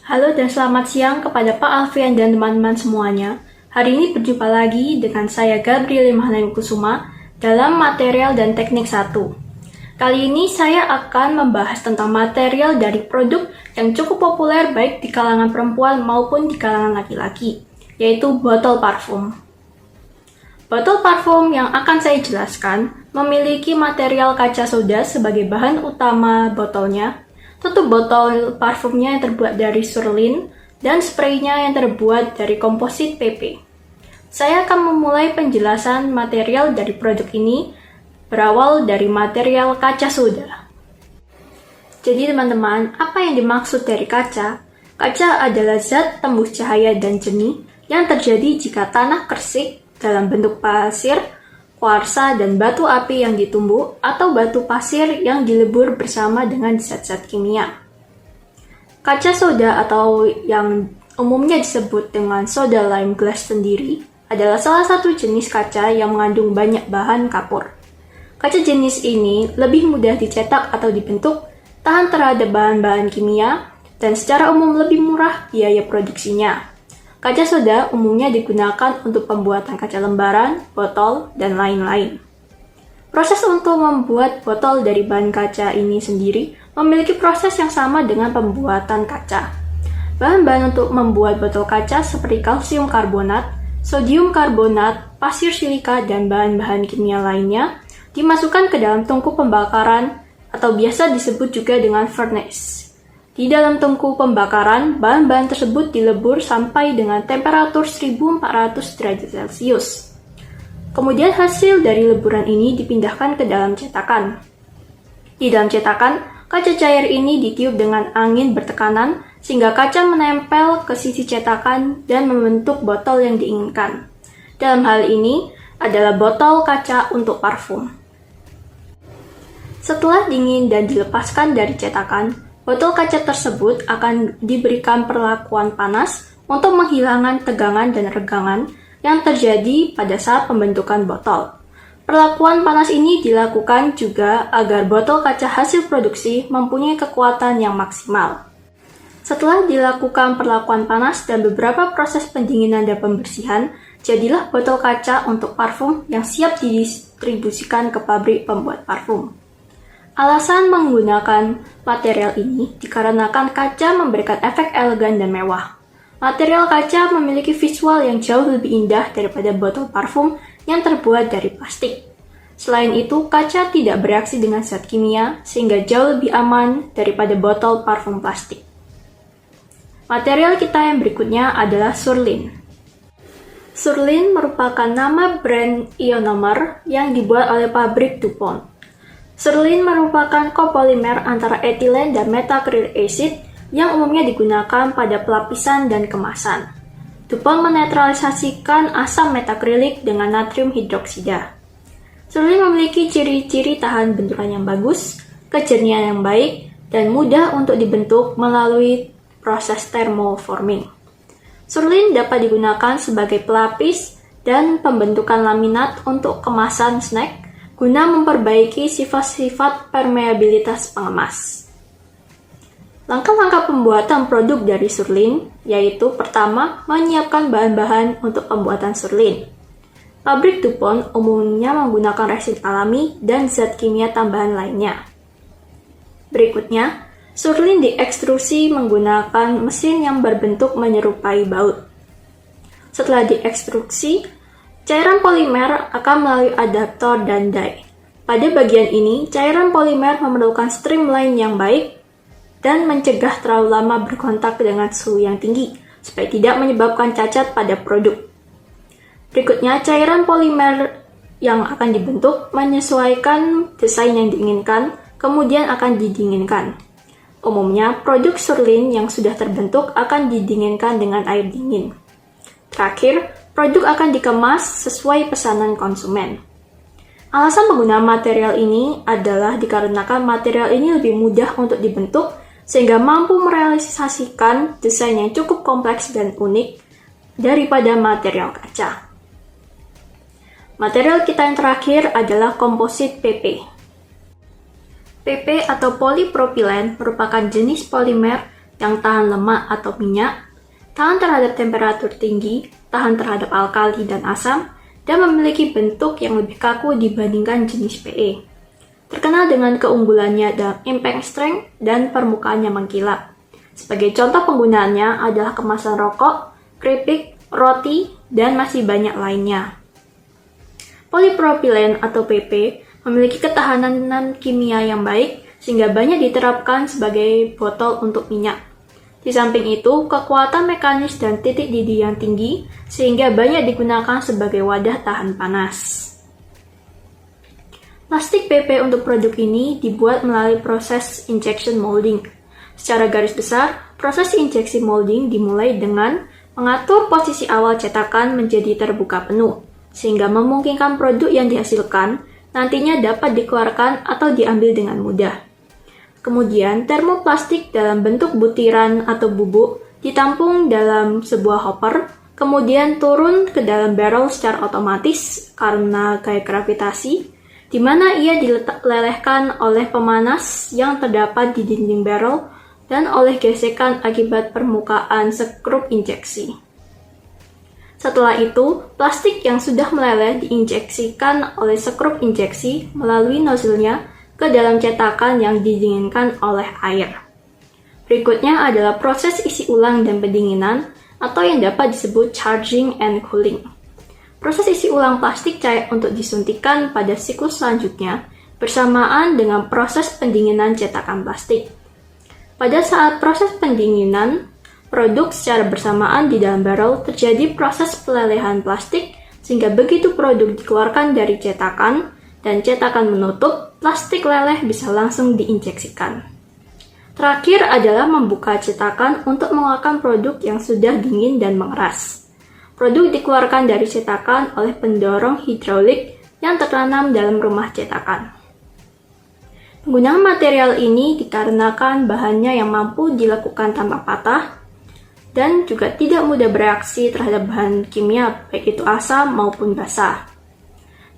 Halo dan selamat siang kepada Pak Alfian dan teman-teman semuanya. Hari ini berjumpa lagi dengan saya Gabriel Kusuma dalam material dan teknik 1. Kali ini saya akan membahas tentang material dari produk yang cukup populer baik di kalangan perempuan maupun di kalangan laki-laki, yaitu botol parfum. Botol parfum yang akan saya jelaskan memiliki material kaca soda sebagai bahan utama botolnya. Tutup botol parfumnya yang terbuat dari surlin dan spraynya yang terbuat dari komposit PP. Saya akan memulai penjelasan material dari produk ini berawal dari material kaca soda. Jadi teman-teman, apa yang dimaksud dari kaca? Kaca adalah zat tembus cahaya dan jernih yang terjadi jika tanah kersik dalam bentuk pasir, kuarsa, dan batu api yang ditumbuk atau batu pasir yang dilebur bersama dengan zat-zat kimia. Kaca soda atau yang umumnya disebut dengan soda lime glass sendiri adalah salah satu jenis kaca yang mengandung banyak bahan kapur. Kaca jenis ini lebih mudah dicetak atau dibentuk, tahan terhadap bahan-bahan kimia, dan secara umum lebih murah biaya produksinya. Kaca soda umumnya digunakan untuk pembuatan kaca lembaran, botol, dan lain-lain. Proses untuk membuat botol dari bahan kaca ini sendiri memiliki proses yang sama dengan pembuatan kaca. Bahan-bahan untuk membuat botol kaca seperti kalsium karbonat, sodium karbonat, pasir silika, dan bahan-bahan kimia lainnya dimasukkan ke dalam tungku pembakaran atau biasa disebut juga dengan furnace. Di dalam tungku pembakaran, bahan-bahan tersebut dilebur sampai dengan temperatur 1400 derajat Celcius. Kemudian hasil dari leburan ini dipindahkan ke dalam cetakan. Di dalam cetakan, kaca cair ini ditiup dengan angin bertekanan sehingga kaca menempel ke sisi cetakan dan membentuk botol yang diinginkan. Dalam hal ini adalah botol kaca untuk parfum. Setelah dingin dan dilepaskan dari cetakan, botol kaca tersebut akan diberikan perlakuan panas untuk menghilangkan tegangan dan regangan yang terjadi pada saat pembentukan botol. Perlakuan panas ini dilakukan juga agar botol kaca hasil produksi mempunyai kekuatan yang maksimal. Setelah dilakukan perlakuan panas dan beberapa proses pendinginan dan pembersihan, jadilah botol kaca untuk parfum yang siap didistribusikan ke pabrik pembuat parfum. Alasan menggunakan material ini dikarenakan kaca memberikan efek elegan dan mewah. Material kaca memiliki visual yang jauh lebih indah daripada botol parfum yang terbuat dari plastik. Selain itu, kaca tidak bereaksi dengan zat kimia sehingga jauh lebih aman daripada botol parfum plastik. Material kita yang berikutnya adalah surlin. Surlin merupakan nama brand ionomer yang dibuat oleh pabrik DuPont. Surlin merupakan kopolimer antara etilen dan methacrylic acid yang umumnya digunakan pada pelapisan dan kemasan. DuPont menetralisasikan asam metacrylic dengan natrium hidroksida. Surlin memiliki ciri-ciri tahan benturan yang bagus, kejernihan yang baik, dan mudah untuk dibentuk melalui proses thermoforming. Surlin dapat digunakan sebagai pelapis dan pembentukan laminat untuk kemasan snack guna memperbaiki sifat-sifat permeabilitas pengemas. Langkah-langkah pembuatan produk dari surlin yaitu pertama, menyiapkan bahan-bahan untuk pembuatan surlin. Pabrik DuPont umumnya menggunakan resin alami dan zat kimia tambahan lainnya. Berikutnya, surlin diekstrusi menggunakan mesin yang berbentuk menyerupai baut. Setelah diekstrusi, cairan polimer akan melalui adaptor dan die. Pada bagian ini, cairan polimer memerlukan streamline yang baik dan mencegah terlalu lama berkontak dengan suhu yang tinggi, supaya tidak menyebabkan cacat pada produk. Berikutnya, cairan polimer yang akan dibentuk menyesuaikan desain yang diinginkan, kemudian akan didinginkan. Umumnya, produk surlin yang sudah terbentuk akan didinginkan dengan air dingin. Terakhir, produk akan dikemas sesuai pesanan konsumen. Alasan penggunaan material ini adalah dikarenakan material ini lebih mudah untuk dibentuk sehingga mampu merealisasikan desain yang cukup kompleks dan unik daripada material kaca. Material kita yang terakhir adalah komposit PP. PP atau polipropilen merupakan jenis polimer yang tahan lemak atau minyak, tahan terhadap temperatur tinggi, tahan terhadap alkali dan asam, dan memiliki bentuk yang lebih kaku dibandingkan jenis PE. Terkenal dengan keunggulannya dalam impact strength dan permukaannya mengkilap. Sebagai contoh penggunaannya adalah kemasan rokok, keripik, roti, dan masih banyak lainnya. Polipropilen atau PP memiliki ketahanan kimia yang baik sehingga banyak diterapkan sebagai botol untuk minyak. Di samping itu, kekuatan mekanis dan titik didih yang tinggi sehingga banyak digunakan sebagai wadah tahan panas. Plastik PP untuk produk ini dibuat melalui proses injection molding. Secara garis besar, proses injeksi molding dimulai dengan mengatur posisi awal cetakan menjadi terbuka penuh, sehingga memungkinkan produk yang dihasilkan nantinya dapat dikeluarkan atau diambil dengan mudah. Kemudian, termoplastik dalam bentuk butiran atau bubuk ditampung dalam sebuah hopper, kemudian turun ke dalam barrel secara otomatis karena gaya gravitasi, di mana ia dilelehkan oleh pemanas yang terdapat di dinding barrel dan oleh gesekan akibat permukaan skrup injeksi. Setelah itu, plastik yang sudah meleleh diinjeksikan oleh skrup injeksi melalui nozzle-nya ke dalam cetakan yang didinginkan oleh air. Berikutnya adalah proses isi ulang dan pendinginan atau yang dapat disebut charging and cooling. Proses isi ulang plastik cair untuk disuntikan pada siklus selanjutnya bersamaan dengan proses pendinginan cetakan plastik. Pada saat proses pendinginan produk secara bersamaan di dalam barrel terjadi proses pelelehan plastik sehingga begitu produk dikeluarkan dari cetakan dan cetakan menutup, plastik leleh bisa langsung diinjeksikan. Terakhir adalah membuka cetakan untuk mengeluarkan produk yang sudah dingin dan mengeras. Produk dikeluarkan dari cetakan oleh pendorong hidraulik yang tertanam dalam rumah cetakan. Penggunaan material ini dikarenakan bahannya yang mampu dilakukan tanpa patah dan juga tidak mudah bereaksi terhadap bahan kimia, baik itu asam maupun basah.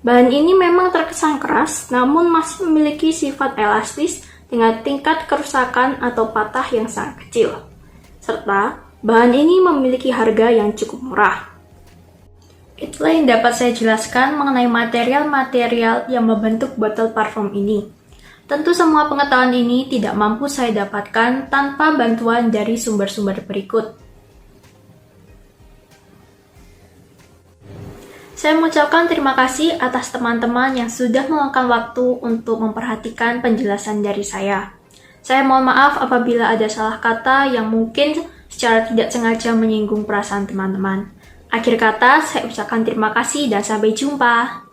Bahan ini memang terkesan keras, namun masih memiliki sifat elastis dengan tingkat kerusakan atau patah yang sangat kecil. Serta, bahan ini memiliki harga yang cukup murah. Itulah yang dapat saya jelaskan mengenai material-material yang membentuk botol parfum ini. Tentu semua pengetahuan ini tidak mampu saya dapatkan tanpa bantuan dari sumber-sumber berikut. Saya mengucapkan terima kasih atas teman-teman yang sudah meluangkan waktu untuk memperhatikan penjelasan dari saya. Saya mohon maaf apabila ada salah kata yang mungkin secara tidak sengaja menyinggung perasaan teman-teman. Akhir kata, saya ucapkan terima kasih dan sampai jumpa.